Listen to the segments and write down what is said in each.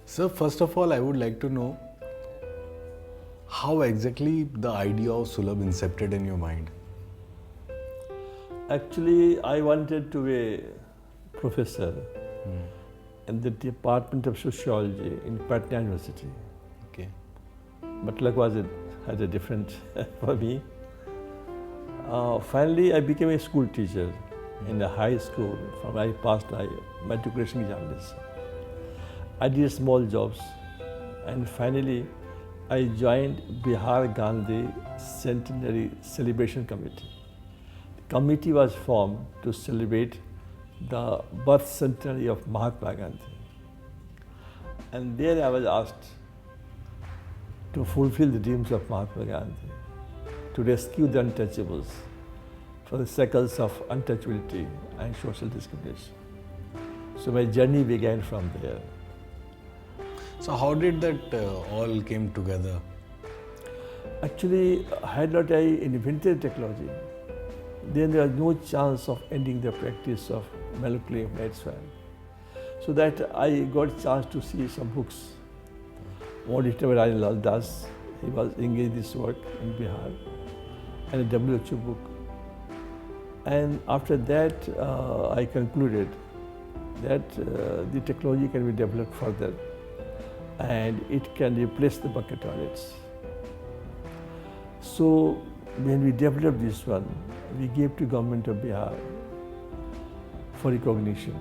So first of all, I would like to know how exactly the idea of Sulabh incepted in your mind. Actually, I wanted to be a professor in the Department of Sociology in Padma University. Okay. But luck had a different for me. Finally, I became a school teacher in a high school. From I passed my matriculation examination. I did small jobs, and finally, I joined Bihar Gandhi Centenary Celebration Committee. The committee was formed to celebrate the birth centenary of Mahatma Gandhi. And there I was asked to fulfill the dreams of Mahatma Gandhi, to rescue the untouchables from the cycles of untouchability and social discrimination. So my journey began from there. So how did that all came together? Actually, had not I invented technology, then there was no chance of ending the practice of molecular medicine. So that I got a chance to see some books. One written by Rajendra Das, he was engaged in this work in Bihar, and a WHO book. And after that, I concluded that the technology can be developed further and it can replace the bucket toilets. So when we developed this one, we gave to government of Bihar for recognition.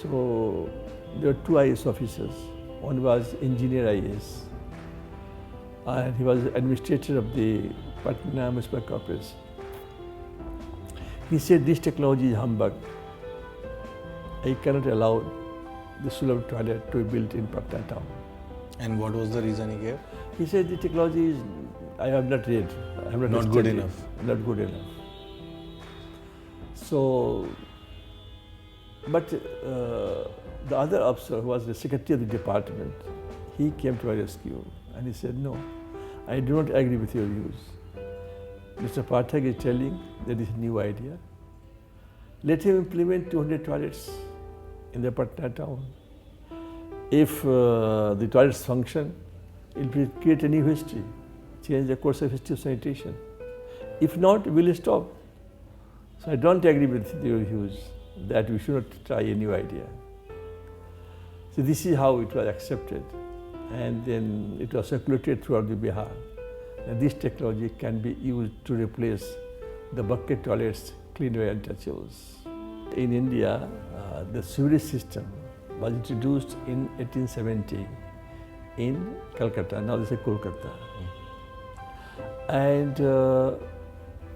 So there were two IAS officers. One was engineer IAS, and he was administrator of the Patna Municipal Corporation. He said, this technology is humbug. I cannot allow the Sulabh toilet to be built in Patna town. And what was the reason he gave? He said, the technology is, I have not read. I have Not good enough. Not good enough. So, but the other officer, who was the secretary of the department, he came to my rescue and he said, no, I do not agree with your views. Mr. Pathak is telling that this is a new idea. Let him implement 200 toilets in the Patna town. If the toilets function, it will create a new history, change the course of history of sanitation. If not, we will stop. So I don't agree with your views that we should not try a new idea. So this is how it was accepted, and then it was circulated throughout the Bihar. And this technology can be used to replace the bucket toilets cleaned by untouchables. In India, the sewage system was introduced in 1870 in Calcutta, now this is Kolkata. And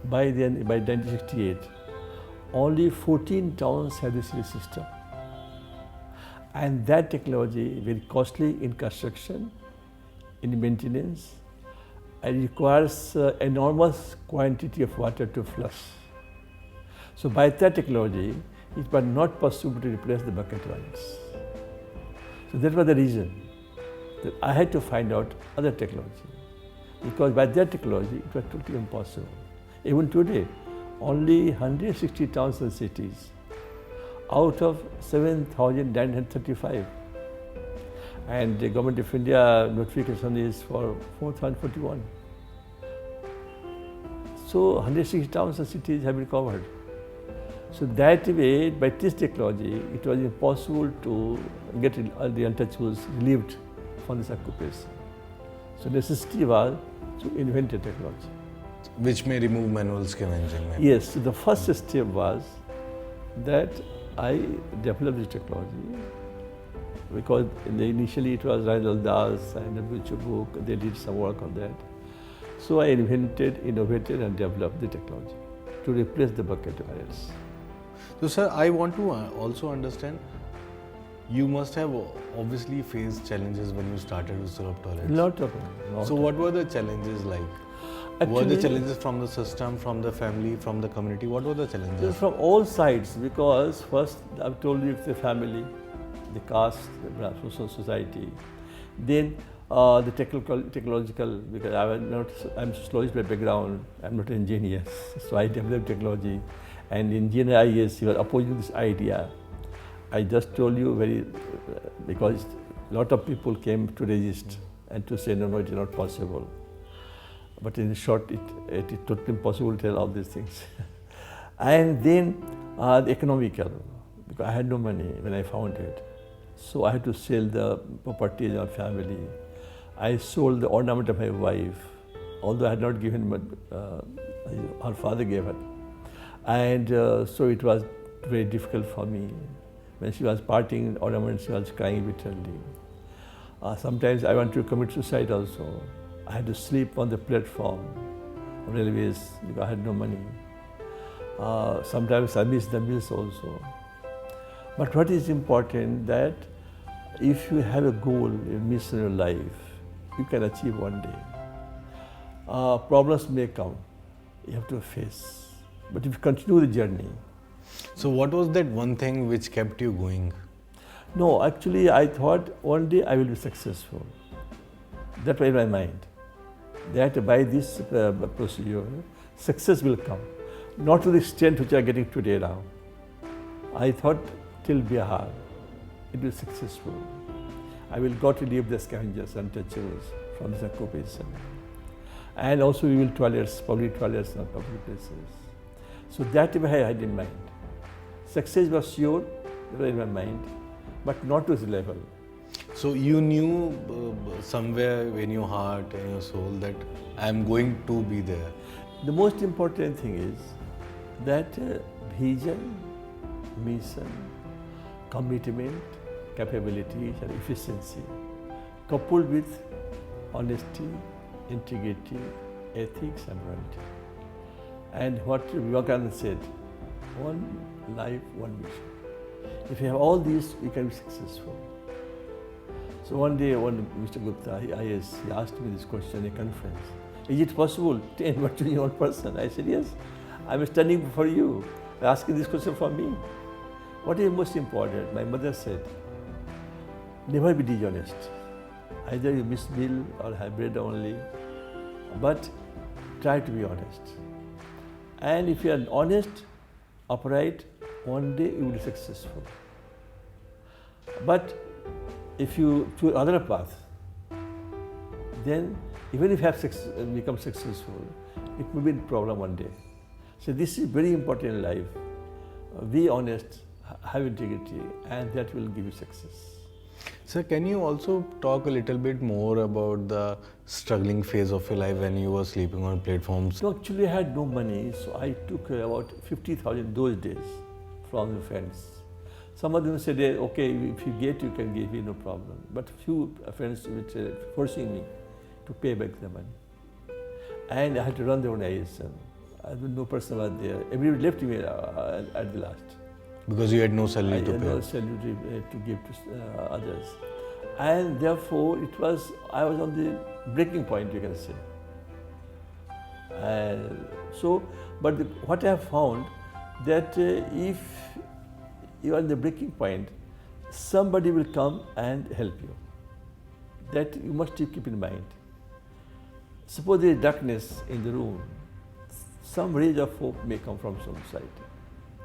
by 1968, only 14 towns had the sewage system. And that technology very costly in construction, in maintenance, and requires enormous quantity of water to flush. So by that technology, it was not possible to replace the bucket toilets. So that was the reason that I had to find out other technology. Because by that technology, it was totally impossible. Even today, only 160 towns and cities out of 7,935. And the Government of India notification is for 4,041. So 160 towns and cities have been covered. So that way, by this technology, it was impossible to get the untouchables relieved from this occupation. So necessity was to invent a technology. Which may remove manual scavenging. Maybe. Yes, so the first step was that I developed this technology because initially it was Rajendra Das and WHO book, they did some work on that. So I invented, innovated and developed the technology to replace the bucket toilets. So sir, I want to also understand, you must have obviously faced challenges when you started with Sulabh toilets. Lot of them. So what were the challenges like? Were the challenges from the system, from the family, from the community? What were the challenges? From all sides, because first I've told you it's the family, the caste, the social society. Then the technological, because I'm sociologist by background, I'm not an engineer. So I developed technology, and engineer IAS, he was opposing this idea. I just told you because A lot of people came to resist and to say, no, it is not possible. But in short, it is totally impossible to tell all these things. And then the economical, because I had no money when I found it. So I had to sell the property of our family. I sold the ornament of my wife, although I had not given, but her father gave her. And so it was very difficult for me. When she was parting ornaments, she was crying bitterly. Sometimes I wanted to commit suicide also. I had to sleep on the platform of railways because I had no money. Sometimes I missed the meals also. But what is important that if you have a goal, a mission in your life, you can achieve one day. Problems may come, you have to face. But if you continue the journey. So what was that one thing which kept you going? No, actually I thought one day I will be successful. That was in my mind. That by this procedure, success will come. Not to the extent which I am getting today now. I thought till Bihar, it will be successful. I will got rid of the scavengers, untouchables from this occupation. And also we will toilets, public toilets and public places. So that I had in mind. Success was sure, that was in my mind, but not to this level. So you knew somewhere in your heart and your soul that I am going to be there. The most important thing is that vision, mission, commitment, capability and efficiency coupled with honesty, integrity, ethics and morality. And what Vivekananda said, one life, one mission. If you have all these, you can be successful. So one day, Mr. Gupta, he asked me this question in a conference. Is it possible to invite to one person? I said, yes. I am standing before you, asking this question for me. What is most important? My mother said, never be dishonest. Either you miss meal or have bread only, but try to be honest. And if you are honest, upright, one day you will be successful. But if you choose other path, then even if you have become successful, it may be a problem one day. So this is very important in life. Be honest, have integrity, and that will give you success. Sir, can you also talk a little bit more about the struggling phase of your life when you were sleeping on platforms? No, actually I had no money, so I took about 50,000 those days from the friends. Some of them said, okay, if you get, you can give me, no problem. But few friends were forcing me to pay back the money. And I had to run the organization. No person was there. Everybody left me at the last. Because you had no salary to pay? No salary to give to others. And therefore, I was on the breaking point, you can say. But what I have found, that if you are on the breaking point, somebody will come and help you. That you must keep in mind. Suppose there is darkness in the room, some rays of hope may come from some side.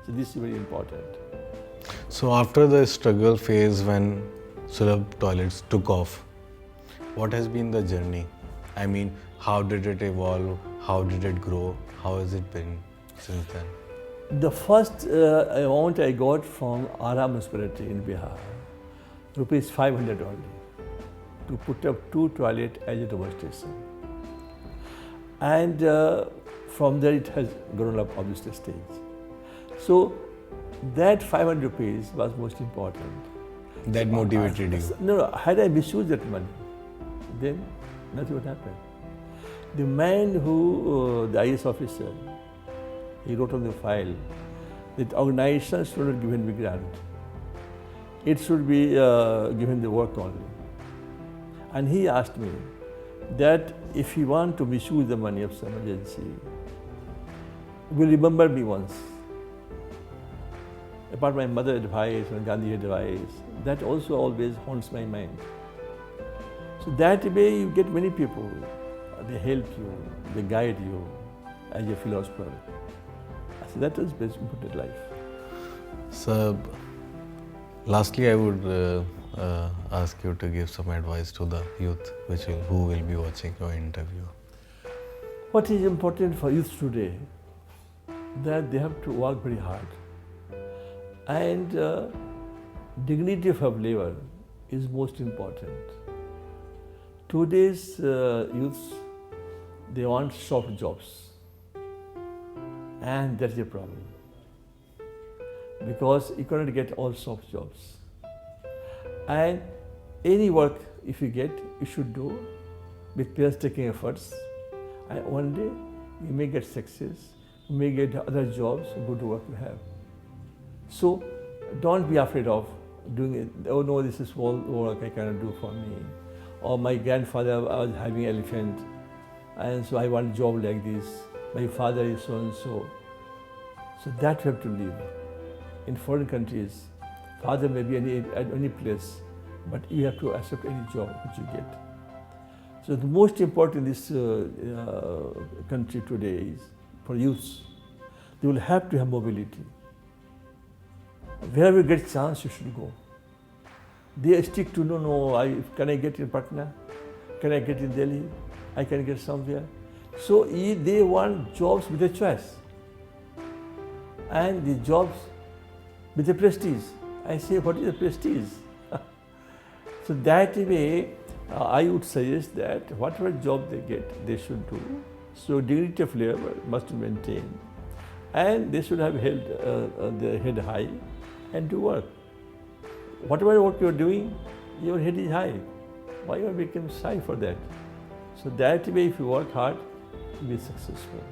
So this is very important. So after the struggle phase when Sulabh toilets took off, what has been the journey? I mean, how did it evolve? How did it grow? How has it been since then? The first amount I got from Ara municipality in Bihar, rupees 500 only, to put up 2 toilets as a demonstration. And from there it has grown up on this stage. So that 500 rupees was most important. That motivated you? No, had I misused that money, then nothing would happen. The man who, the IS officer, he wrote on the file that organization should not give him the grant. It should be given the work only. And he asked me that if you want to misuse the money of some agency, will remember me once. Apart my mother advice and Gandhi advice, that also always haunts my mind. So that way you get many people, they help you, they guide you as a philosopher. So that is best important life. Sir, Lastly, I would ask you to give some advice to the youth who will be watching your interview. What is important for youth today? That they have to work very hard. And dignity of labor is most important. Today's youths, they want soft jobs. And that's a problem. Because you cannot get all soft jobs. And any work, if you get, you should do with painstaking efforts. And one day, you may get success, you may get other jobs, good work you have. So, don't be afraid of doing it. Oh no, this is small work I cannot do for me. Or my grandfather was having elephant, and so I want a job like this. My father is so and so. So that you have to live. In foreign countries, father may be at any place, but you have to accept any job which you get. So the most important in this country today is for youths, they will have to have mobility. Wherever you get chance, you should go. They stick to can I get in Patna? Can I get in Delhi? I can get somewhere. So they want jobs with a choice. And the jobs with the prestige. I say, what is the prestige? So that way, I would suggest that whatever job they get, they should do. So dignity of labor must be maintained. And they should have held their head high and do work. Whatever work you're doing, your head is high. Why you become shy for that? So that way, if you work hard, you'll be successful.